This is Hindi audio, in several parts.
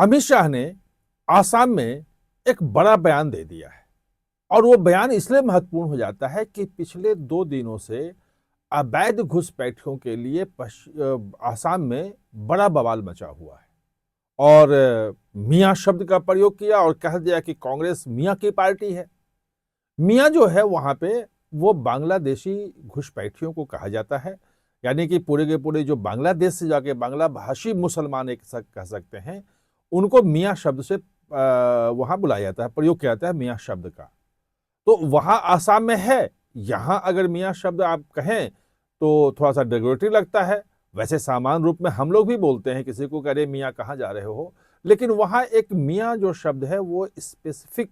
अमित शाह ने आसाम में एक बड़ा बयान दे दिया है और वो बयान इसलिए महत्वपूर्ण हो जाता है कि पिछले 2 दिनों से अवैध घुसपैठियों के लिए आसाम में बड़ा बवाल मचा हुआ है और मियाँ शब्द का प्रयोग किया और कह दिया कि कांग्रेस मियाँ की पार्टी है। मियाँ जो है वहां पे वो बांग्लादेशी घुसपैठियों को कहा जाता है, यानी कि पूरे के पूरे जो बांग्लादेश से जाके बांग्ला भाषी मुसलमान एक कह सकते हैं, उनको मियाँ शब्द से वहां बुलाया जाता है, प्रयोग किया जाता है मियाँ शब्द का। तो वहां आसाम में है। यहां अगर मियाँ शब्द आप कहें तो थोड़ा सा डेकोरेटिव लगता है। वैसे सामान्य रूप में हम लोग भी बोलते हैं किसी को, अरे मियाँ कहाँ जा रहे हो, लेकिन वहां एक मियाँ जो शब्द है वो स्पेसिफिक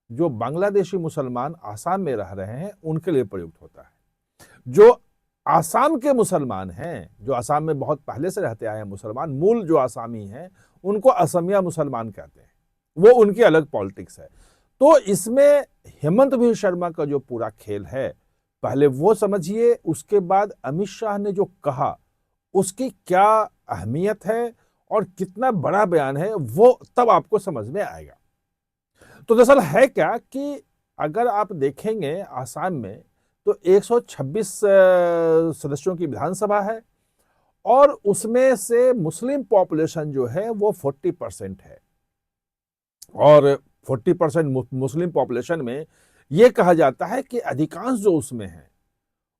जो बांग्लादेशी मुसलमान आसाम में रह रहे हैं उनके लिए प्रयुक्त होता है। जो आसाम के मुसलमान हैं, जो आसाम में बहुत पहले से रहते आए हैं मुसलमान, मूल जो आसामी हैं, उनको असमिया मुसलमान कहते हैं। वो उनकी अलग पॉलिटिक्स है। तो इसमें हेमंत बिस्वा शर्मा का जो पूरा खेल है, पहले वो समझिए, उसके बाद अमित शाह ने जो कहा उसकी क्या अहमियत है और कितना बड़ा बयान है, वो तब आपको समझ में आएगा। तो दरअसल है क्या कि अगर आप देखेंगे आसाम में तो 126 सदस्यों की विधानसभा है और उसमें से मुस्लिम पॉपुलेशन जो है वो 40% है। और 40% मुस्लिम पॉपुलेशन में यह कहा जाता है कि अधिकांश जो उसमें है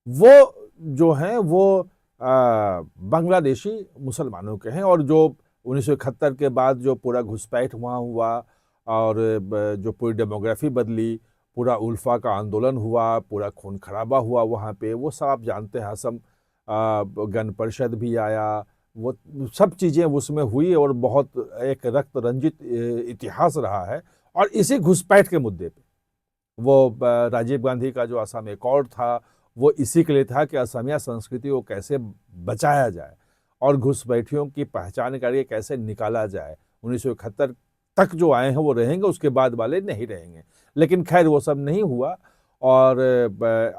वो जो है वो बांग्लादेशी मुसलमानों के हैं। और जो 1971 के बाद जो पूरा घुसपैठ वहाँ हुआ और जो पूरी डेमोग्राफी बदली, पूरा उल्फा का आंदोलन हुआ, पूरा खून खराबा हुआ वहाँ पे, वो सब आप जानते हैं। असम गण परिषद भी आया, वो सब चीज़ें उसमें हुई और बहुत एक रक्त रंजित इतिहास रहा है। और इसी घुसपैठ के मुद्दे पे वो राजीव गांधी का जो असम एकॉर्ड था वो इसी के लिए था कि असमिया संस्कृति को कैसे बचाया जाए और घुसपैठियों की पहचान करके कैसे निकाला जाए। 1971 तक जो आए हैं वो रहेंगे, उसके बाद वाले नहीं रहेंगे। लेकिन खैर वो सब नहीं हुआ और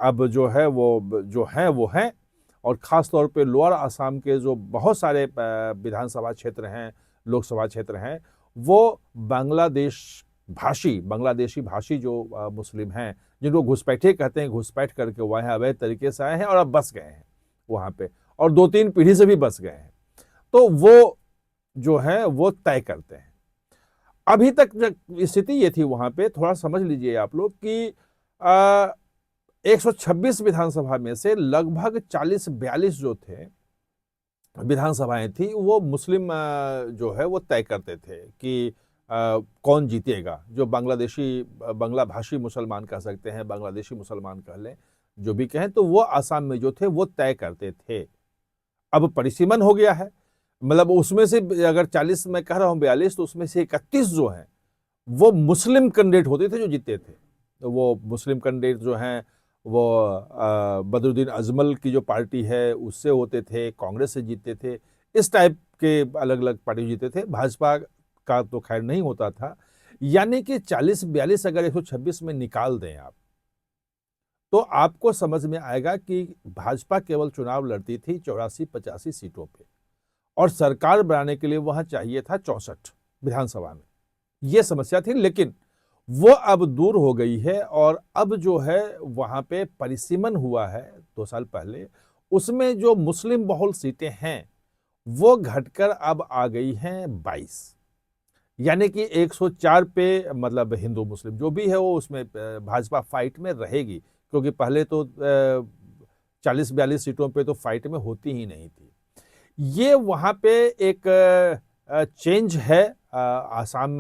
अब जो है वो हैं। और ख़ास तौर पे लोअर असम के जो बहुत सारे विधानसभा क्षेत्र हैं, लोकसभा क्षेत्र हैं, वो बांग्लादेशी भाषी जो मुस्लिम हैं, जिनको घुसपैठे कहते हैं, घुसपैठ करके वहाँ अवैध तरीके से आए हैं और अब बस गए हैं वहाँ पे, और 2-3 पीढ़ी से भी बस गए हैं। तो वो जो है वो तय करते हैं। अभी तक स्थिति ये थी वहाँ पे, थोड़ा समझ लीजिए आप लोग कि 126 विधानसभा में से लगभग 40-42 जो थे विधानसभाएं थी वो मुस्लिम जो है वो तय करते थे कि कौन जीतेगा। जो बांग्ला भाषी मुसलमान कह सकते हैं, बांग्लादेशी मुसलमान कह लें, जो भी कहें, तो वो आसाम में जो थे वो तय करते थे। अब परिसीमन हो गया है, मतलब उसमें से अगर 40 में कह रहा हूं 42, तो उसमें से 31 जो हैं वो मुस्लिम कैंडिडेट होते थे जो जीते थे। तो वो मुस्लिम कैंडिडेट जो हैं वो बदरुद्दीन अजमल की जो पार्टी है उससे होते थे, कांग्रेस से जीते थे, इस टाइप के अलग अलग पार्टी जीते थे। भाजपा का तो खैर नहीं होता था। यानी कि 40-42 अगर 126 में निकाल दें आप, तो आपको समझ में आएगा कि भाजपा केवल चुनाव लड़ती थी 84-85 सीटों पे और सरकार बनाने के लिए वहां चाहिए था 64 विधानसभा में। यह समस्या थी, लेकिन वो अब दूर हो गई है। और अब जो है वहां पे परिसीमन हुआ है 2 साल पहले, उसमें जो मुस्लिम बहुल सीटें हैं वो घटकर अब आ गई हैं 22। यानी कि 104 पे, मतलब हिंदू मुस्लिम जो भी है वो उसमें भाजपा फाइट में रहेगी, क्योंकि पहले तो 40-42 सीटों पे तो फाइट में होती ही नहीं थी। ये वहां पे एक चेंज है आसाम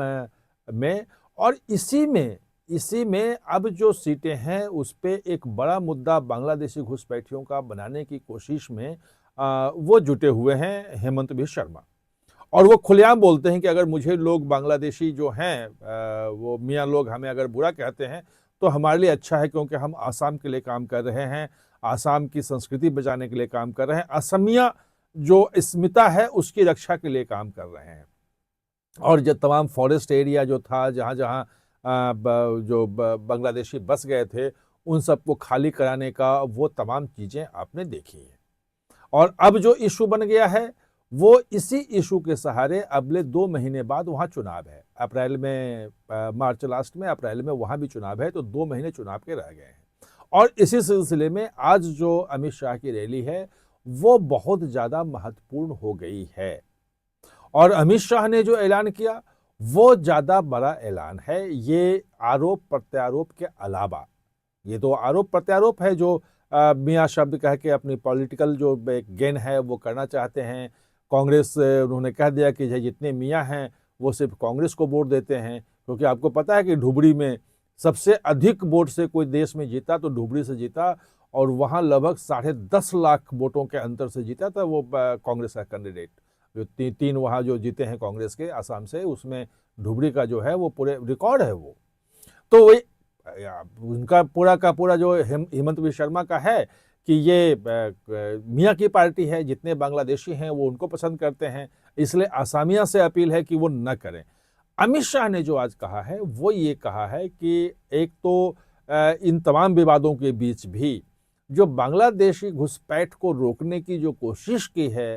में। और इसी में अब जो सीटें हैं उस पे एक बड़ा मुद्दा बांग्लादेशी घुसपैठियों का बनाने की कोशिश में वो जुटे हुए हैं हेमंत बिस्वा शर्मा। और वो खुलेआम बोलते हैं कि अगर मुझे लोग बांग्लादेशी जो हैं वो मियाँ लोग हमें अगर बुरा कहते हैं तो हमारे लिए अच्छा है, क्योंकि हम आसाम के लिए काम कर रहे हैं, आसाम की संस्कृति बचाने के लिए काम कर रहे हैं, असमिया जो अस्मिता है उसकी रक्षा के लिए काम कर रहे हैं। और जो तमाम फॉरेस्ट एरिया जो था, जहाँ जहाँ जो बांग्लादेशी बस गए थे, उन सबको खाली कराने का वो तमाम चीज़ें आपने देखी हैं। और अब जो इशू बन गया है वो इसी इशू के सहारे अगले 2 महीने बाद वहाँ चुनाव है। अप्रैल में मार्च लास्ट में अप्रैल में वहाँ भी चुनाव है, तो 2 महीने चुनाव के रह गए हैं। और इसी सिलसिले में आज जो अमित शाह की रैली है, वो बहुत ज़्यादा महत्वपूर्ण हो गई है। और अमित शाह ने जो ऐलान किया, वो ज़्यादा बड़ा ऐलान है। ये आरोप-प्रत्यारोप के अलावा, ये तो आरोप-प्रत्यारोप है जो मियाँ शब्द कह के अपनी पॉलिटिकल जो गेन है वो करना चाहते हैं। कांग्रेस उन्होंने कह दिया कि जितने मियाँ हैं वो सिर्फ कांग्रेस को वोट देते हैं, क्योंकि आपको पता है कि धुबरी में सबसे अधिक वोट से कोई देश में जीता तो धुबरी से जीता, और वहाँ लगभग 10.5 लाख वोटों के अंतर से जीता था वो कांग्रेस का कैंडिडेट। जो तीन वहाँ जो जीते हैं कांग्रेस के आसाम से, उसमें धुबरी का जो है वो पूरे रिकॉर्ड है वो। तो वही उनका पूरा का पूरा जो हेमंत बिश्व शर्मा का है कि ये मियाँ की पार्टी है, जितने बांग्लादेशी हैं वो उनको पसंद करते हैं, इसलिए आसामिया से अपील है कि वो न करें। अमित शाह ने जो आज कहा है वो ये कहा है कि एक तो इन तमाम विवादों के बीच भी जो बांग्लादेशी घुसपैठ को रोकने की जो कोशिश की है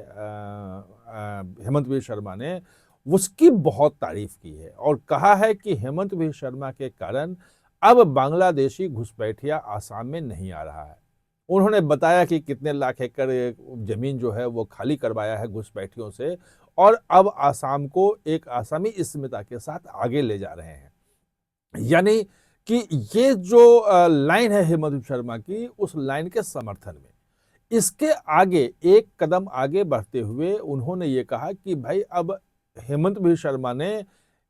हेमंत बिश्व शर्मा ने, उसकी बहुत तारीफ की है और कहा है कि हेमंत बिश्व शर्मा के कारण अब बांग्लादेशी घुसपैठिया आसाम में नहीं आ रहा है। उन्होंने बताया कि कितने लाख एकड़ जमीन जो है वो खाली करवाया है घुसपैठियों से, और अब आसाम को एक आसामी अस्मिता के साथ आगे ले जा रहे हैं। यानी कि ये जो लाइन है हेमंत शर्मा की, उस लाइन के समर्थन में इसके आगे एक कदम आगे बढ़ते हुए उन्होंने ये कहा कि भाई अब हेमंत बिश्व शर्मा ने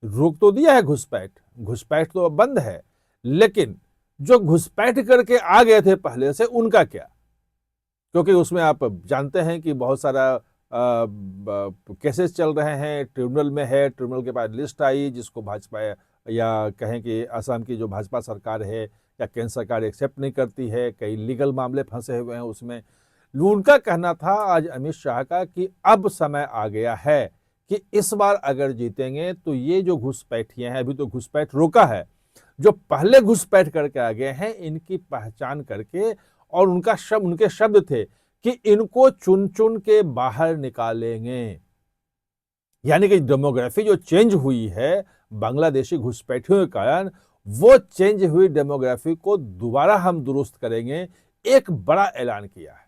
रोक तो दिया है घुसपैठ तो अब बंद है, लेकिन जो घुसपैठ करके आ गए थे पहले से उनका क्या? क्योंकि उसमें आप जानते हैं कि बहुत सारा केसेस चल रहे हैं, ट्रिब्यूनल में है, ट्रिब्यूनल के पास लिस्ट आई जिसको भाजपा या कहें कि असम की जो भाजपा सरकार है या केंद्र सरकार एक्सेप्ट नहीं करती है, कई लीगल मामले फंसे हुए हैं उसमें। उनका कहना था आज अमित शाह का कि अब समय आ गया है कि इस बार अगर जीतेंगे तो ये जो घुसपैठिए हैं, अभी तो घुसपैठ रोका है, जो पहले घुसपैठ करके आ गए हैं इनकी पहचान करके, और उनके शब्द थे कि इनको चुन चुन के बाहर निकालेंगे। यानी कि डेमोग्राफी जो चेंज हुई है बांग्लादेशी घुसपैठियों के कारण, वो चेंज हुई डेमोग्राफी को दोबारा हम दुरुस्त करेंगे, एक बड़ा ऐलान किया है।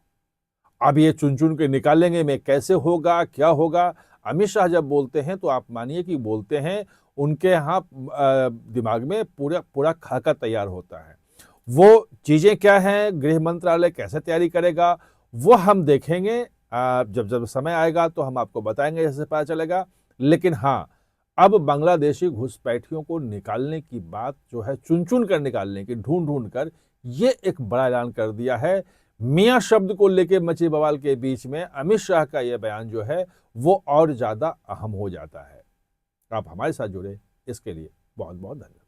अब ये चुन चुन के निकालेंगे में कैसे होगा, क्या होगा? अमित शाह जब बोलते हैं तो आप मानिए कि बोलते हैं, उनके यहाँ दिमाग में पूरा खाका तैयार होता है। वो चीजें क्या हैं, गृह मंत्रालय कैसे तैयारी करेगा, वो हम देखेंगे। जब समय आएगा तो हम आपको बताएंगे, जैसे पता चलेगा। लेकिन हाँ, अब बांग्लादेशी घुसपैठियों को निकालने की बात जो है, चुन चुन कर निकालने की, ढूंढ ढूंढ कर, ये एक बड़ा ऐलान कर दिया है। मियाँ शब्द को लेके मची बवाल के बीच में अमित शाह का यह बयान जो है वो और ज्यादा अहम हो जाता है। आप हमारे साथ जुड़े, इसके लिए बहुत बहुत धन्यवाद।